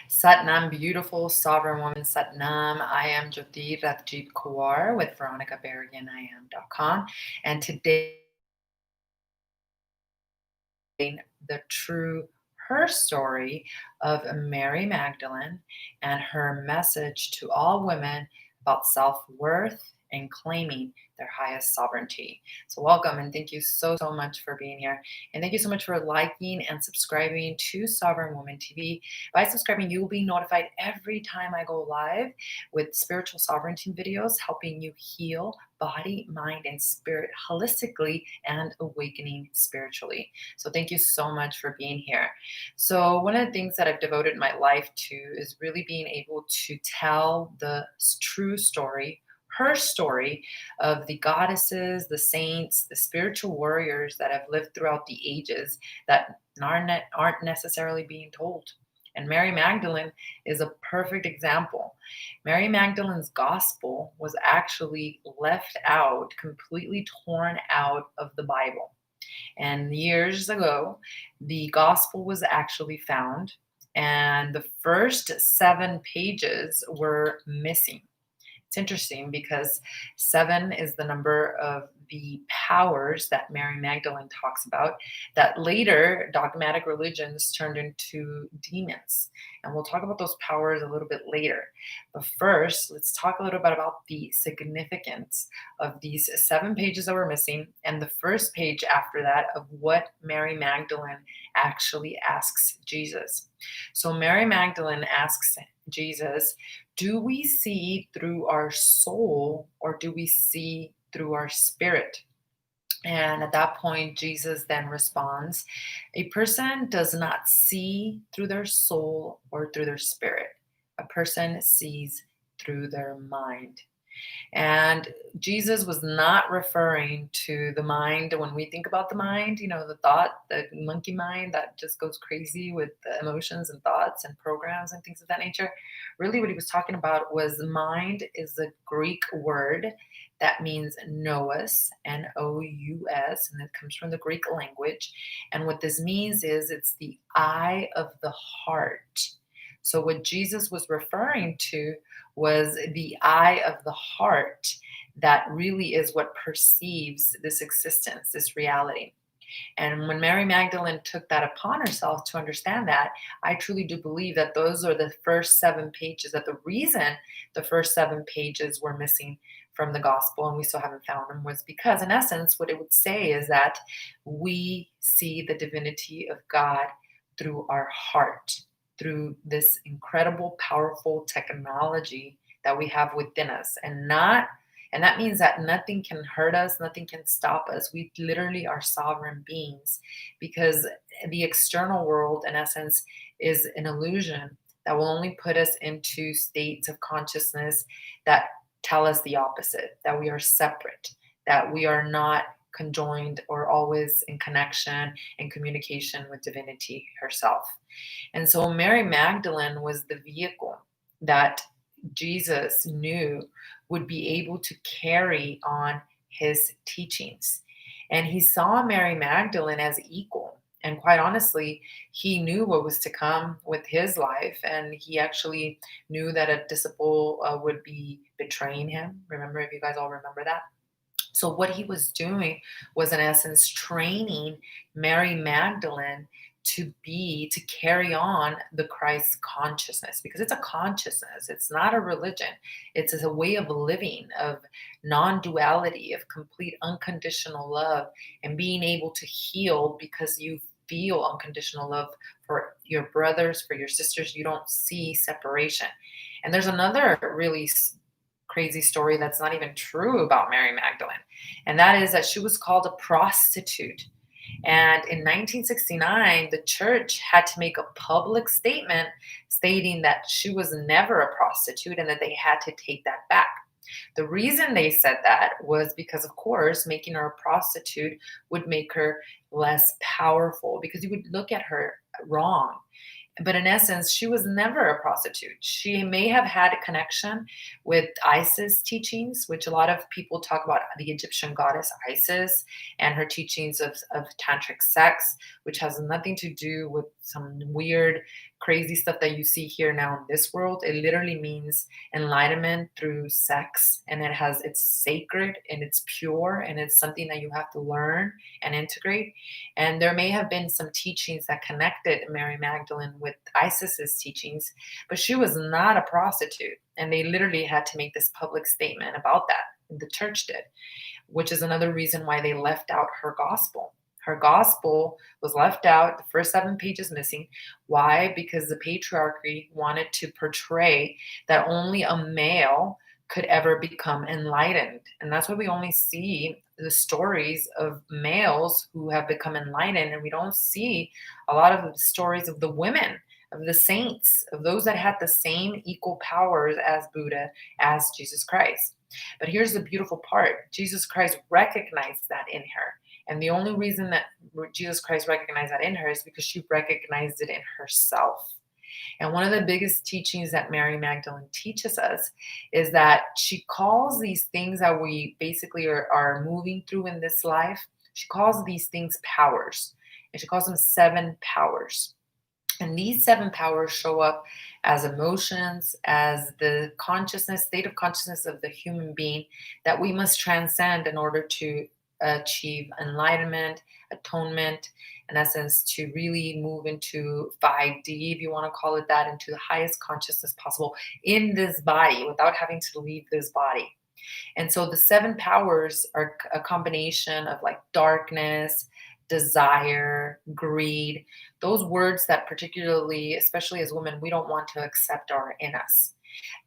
Satnam, beautiful sovereign woman Satnam. I am Jyoti Ratjeet Kaur with VeronicaBerriganIam.com. And today, the true her story of Mary Magdalene and her message to all women about self-worth and claiming their highest sovereignty. So welcome and thank you so much for being here. And thank you so much for liking and subscribing to Sovereign Woman TV. By subscribing, you will be notified every time I go live with spiritual sovereignty videos, helping you heal body, mind, and spirit holistically and awakening spiritually. So thank you so much for being here. So one of the things that I've devoted my life to is really being able to tell the true story, her story of the goddesses, the saints, the spiritual warriors that have lived throughout the ages that aren't necessarily being told. And Mary Magdalene is a perfect example. Mary Magdalene's gospel was actually left out, completely torn out of the Bible. And years ago, the gospel was actually found, and the first 7 pages were missing. It's interesting because 7 is the number of the powers that Mary Magdalene talks about that later dogmatic religions turned into demons. And we'll talk about those powers a little bit later. But first, let's talk a little bit about the significance of these 7 pages that were missing and the first page after that of what Mary Magdalene actually asks Jesus. So Mary Magdalene asks Jesus, do we see through our soul or do we see through our spirit? And at that point, Jesus then responds, a person does not see through their soul or through their spirit. A person sees through their mind. And Jesus was not referring to the mind. When we think about the mind, the thought, the monkey mind that just goes crazy with the emotions and thoughts and programs and things of that nature. Really, what he was talking about was mind is a Greek word that means nous, Nous, and it comes from the Greek language. And what this means is it's the eye of the heart. So what Jesus was referring to was the eye of the heart that really is what perceives this existence, this reality. And when Mary Magdalene took that upon herself to understand that, I truly do believe that those are the first 7 pages, that the reason the first 7 pages were missing from the gospel and we still haven't found them was because, in essence, what it would say is that we see the divinity of God through our heart, through this incredible, powerful technology that we have within us, and that means that nothing can hurt us, nothing can stop us. We literally are sovereign beings because the external world, in essence, is an illusion that will only put us into states of consciousness that tell us the opposite, that we are separate, that we are not conjoined or always in connection and communication with divinity herself. And so Mary Magdalene was the vehicle that Jesus knew would be able to carry on his teachings. And he saw Mary Magdalene as equal. And quite honestly, he knew what was to come with his life. And he actually knew that a disciple would be betraying him. Remember, if you guys all remember that? So what he was doing was, in essence, training Mary Magdalene to carry on the Christ consciousness, because it's a consciousness. It's not a religion. It's a way of living, of non-duality, of complete unconditional love, and being able to heal because you feel unconditional love for your brothers, for your sisters. You don't see separation. And there's another really crazy story that's not even true about Mary Magdalene. And that is that she was called a prostitute. And in 1969, the church had to make a public statement stating that she was never a prostitute and that they had to take that back. The reason they said that was because, of course, making her a prostitute would make her less powerful because you would look at her wrong. But in essence, she was never a prostitute. She may have had a connection with Isis teachings, which a lot of people talk about the Egyptian goddess Isis and her teachings of tantric sex, which has nothing to do with some weird, crazy stuff that you see here now in this world. It literally means enlightenment through sex, and it's sacred and it's pure and it's something that you have to learn and integrate. And there may have been some teachings that connected Mary Magdalene with Isis's teachings, but she was not a prostitute. And they literally had to make this public statement about that. The church did, which is another reason why they left out her gospel. Her gospel was left out, the first 7 pages missing. Why? Because the patriarchy wanted to portray that only a male could ever become enlightened. And that's why we only see the stories of males who have become enlightened, and we don't see a lot of the stories of the women, of the saints, of those that had the same equal powers as Buddha, as Jesus Christ. But here's the beautiful part. Jesus Christ recognized that in her. And the only reason that Jesus Christ recognized that in her is because she recognized it in herself. And one of the biggest teachings that Mary Magdalene teaches us is that she calls these things that we basically are moving through in this life, she calls these things powers. And she calls them 7 powers. And these 7 powers show up as emotions, as the consciousness, state of consciousness of the human being that we must transcend in order to achieve enlightenment, atonement, in essence, to really move into 5D, if you want to call it that, into the highest consciousness possible in this body without having to leave this body. And so the 7 powers are a combination of like darkness, desire, greed, those words that particularly, especially as women, we don't want to accept are in us.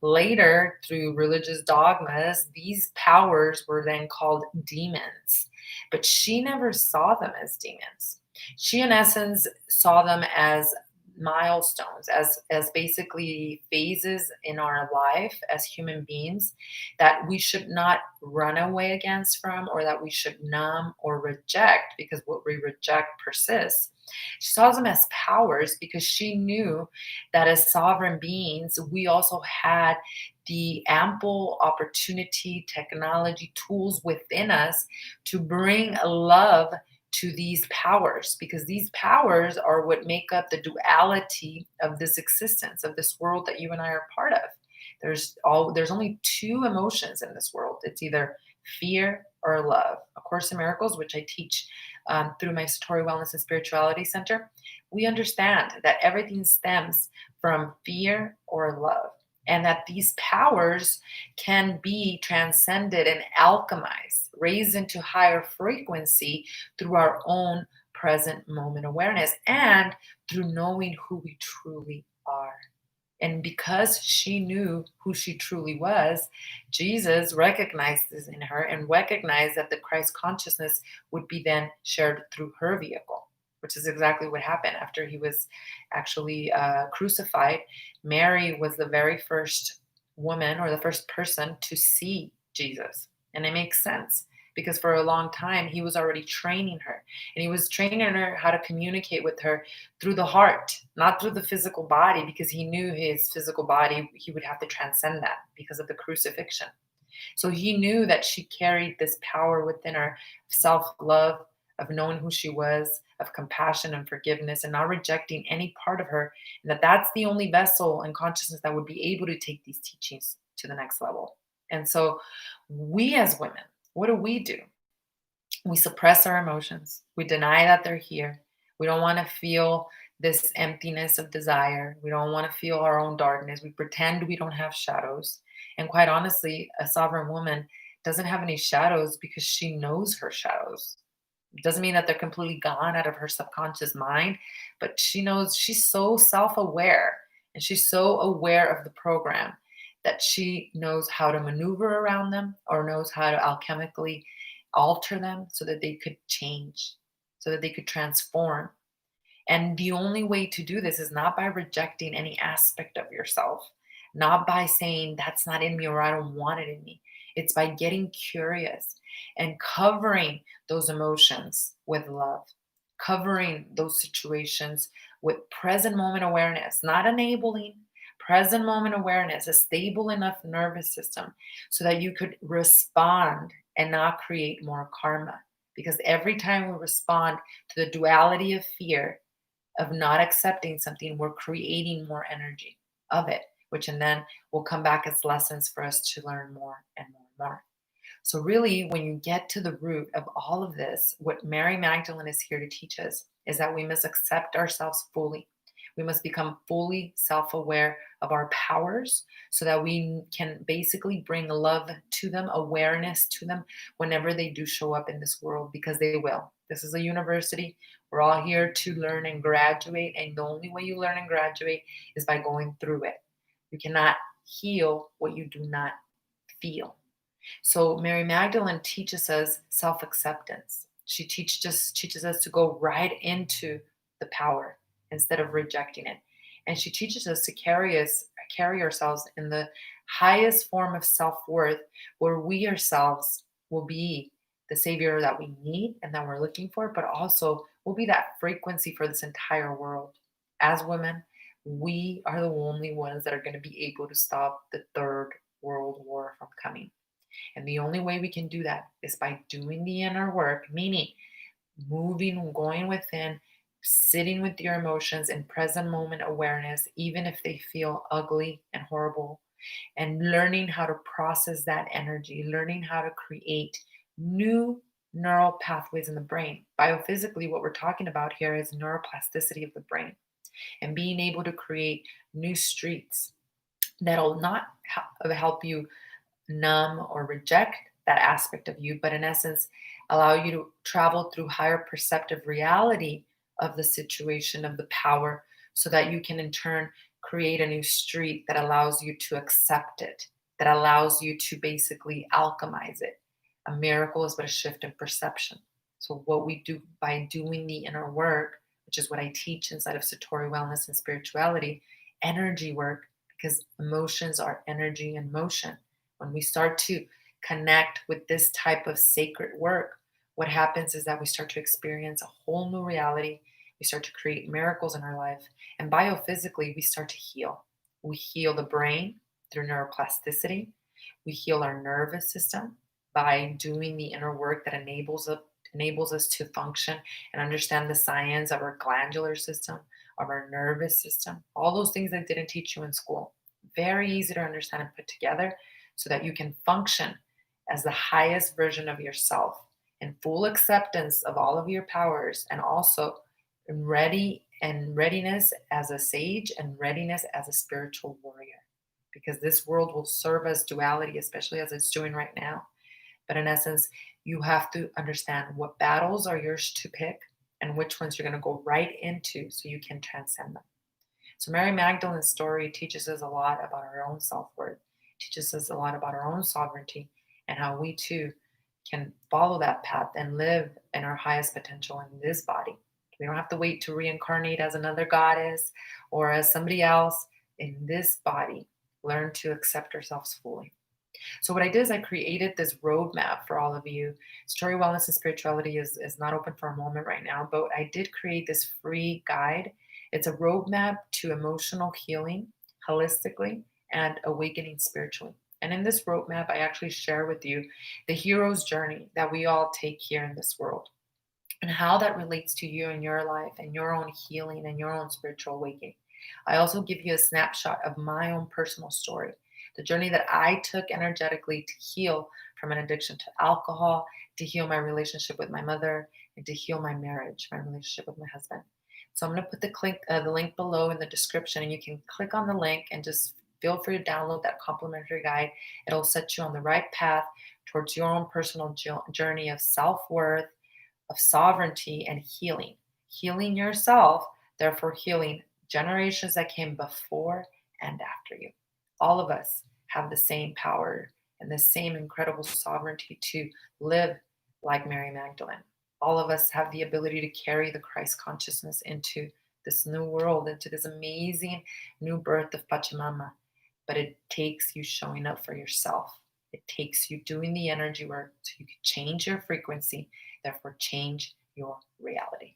Later, through religious dogmas, these powers were then called demons, but she never saw them as demons. She, in essence, saw them as milestones, as basically phases in our life as human beings that we should not run away against from, or that we should numb or reject, because what we reject persists. She saw them as powers because she knew that as sovereign beings, we also had the ample opportunity, technology, tools within us to bring love to these powers, because these powers are what make up the duality of this existence, of this world that you and I are part of. There's only 2 emotions in this world. It's either fear or love. A Course in Miracles, which I teach through my Satori Wellness and Spirituality Center, we understand that everything stems from fear or love, and that these powers can be transcended and alchemized, raised into higher frequency through our own present moment awareness and through knowing who we truly are. And because she knew who she truly was, Jesus recognized this in her and recognized that the Christ consciousness would be then shared through her vehicle, which is exactly what happened after he was actually crucified. Mary was the very first woman, or the first person, to see Jesus. And it makes sense, because for a long time he was already training her, and he was training her how to communicate with her through the heart, not through the physical body, because he knew his physical body, he would have to transcend that because of the crucifixion. So he knew that she carried this power within her, of self-love, of knowing who she was, of compassion and forgiveness, and not rejecting any part of her, and that that's the only vessel and consciousness that would be able to take these teachings to the next level. And so we as women, what do? We suppress our emotions. We deny that they're here. We don't want to feel this emptiness of desire. We don't want to feel our own darkness. We pretend we don't have shadows. And quite honestly, a sovereign woman doesn't have any shadows because she knows her shadows. It doesn't mean that they're completely gone out of her subconscious mind, but she knows, she's so self-aware, and she's so aware of the program that she knows how to maneuver around them, or knows how to alchemically alter them so that they could change, so that they could transform. And the only way to do this is not by rejecting any aspect of yourself, not by saying that's not in me or I don't want it in me. It's by getting curious and covering those emotions with love, covering those situations with present moment awareness, not enabling, present moment awareness, a stable enough nervous system so that you could respond and not create more karma. Because every time we respond to the duality of fear, of not accepting something, we're creating more energy of it, which and then will come back as lessons for us to learn more and more and more. So, really, when you get to the root of all of this, what Mary Magdalene is here to teach us is that we must accept ourselves fully. We must become fully self aware of our powers so that we can basically bring love to them, awareness to them whenever they do show up in this world, because they will. This is a university. We're all here to learn and graduate. And the only way you learn and graduate is by going through it. You cannot heal what you do not feel. So Mary Magdalene teaches us self-acceptance. She teaches us to go right into the power instead of rejecting it. And she teaches us to carry ourselves in the highest form of self-worth, where we ourselves will be the savior that we need and that we're looking for, but also will be that frequency for this entire world. As women, we are the only ones that are going to be able to stop the third world war from coming. And the only way we can do that is by doing the inner work, meaning moving, going within, sitting with your emotions in present moment awareness, even if they feel ugly and horrible, and learning how to process that energy, learning how to create new neural pathways in the brain. Biophysically, what we're talking about here is neuroplasticity of the brain and being able to create new streets that'll not help you numb or reject that aspect of you, but in essence, allow you to travel through higher perceptive reality of the situation, of the power, so that you can in turn create a new street that allows you to accept it, that allows you to basically alchemize it. A miracle is but a shift in perception. So, what we do by doing the inner work, which is what I teach inside of Satori Wellness and Spirituality, energy work, because emotions are energy and motion. When we start to connect with this type of sacred work, what happens is that we start to experience a whole new reality. We start to create miracles in our life. And biophysically, we start to heal. We heal the brain through neuroplasticity. We heal our nervous system by doing the inner work that enables us to function and understand the science of our glandular system, of our nervous system, all those things that didn't teach you in school. Very easy to understand and put together so that you can function as the highest version of yourself in full acceptance of all of your powers, and also in readiness as a sage and readiness as a spiritual warrior. Because this world will serve as duality, especially as it's doing right now. But in essence, you have to understand what battles are yours to pick and which ones you're going to go right into so you can transcend them. So Mary Magdalene's story teaches us a lot about our own self-worth, teaches us a lot about our own sovereignty, and how we too can follow that path and live in our highest potential in this body. We don't have to wait to reincarnate as another goddess or as somebody else. In this body, learn to accept ourselves fully. So what I did is I created this roadmap for all of you. Story Wellness and Spirituality is not open for a moment right now, but I did create this free guide. It's a roadmap to emotional healing holistically and awakening spiritually. And in this roadmap, I actually share with you the hero's journey that we all take here in this world and how that relates to you in your life and your own healing and your own spiritual awakening. I also give you a snapshot of my own personal story, the journey that I took energetically to heal from an addiction to alcohol, to heal my relationship with my mother, and to heal my marriage, my relationship with my husband. So I'm going to put the link below in the description, and you can click on the link and just feel free to download that complimentary guide. It'll set you on the right path towards your own personal journey of self-worth, of sovereignty, and healing. Healing yourself, therefore healing generations that came before and after you. All of us have the same power and the same incredible sovereignty to live like Mary Magdalene. All of us have the ability to carry the Christ consciousness into this new world, into this amazing new birth of Pachamama. But it takes you showing up for yourself. It takes you doing the energy work so you can change your frequency, therefore change your reality.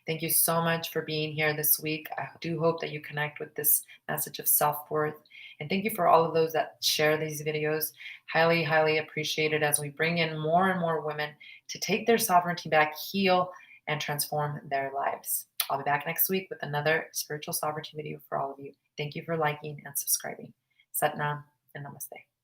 Thank you so much for being here this week. I do hope that you connect with this message of self-worth. And thank you for all of those that share these videos. Highly, highly appreciated as we bring in more and more women to take their sovereignty back, heal, and transform their lives. I'll be back next week with another spiritual sovereignty video for all of you. Thank you for liking and subscribing. Satnam and namaste.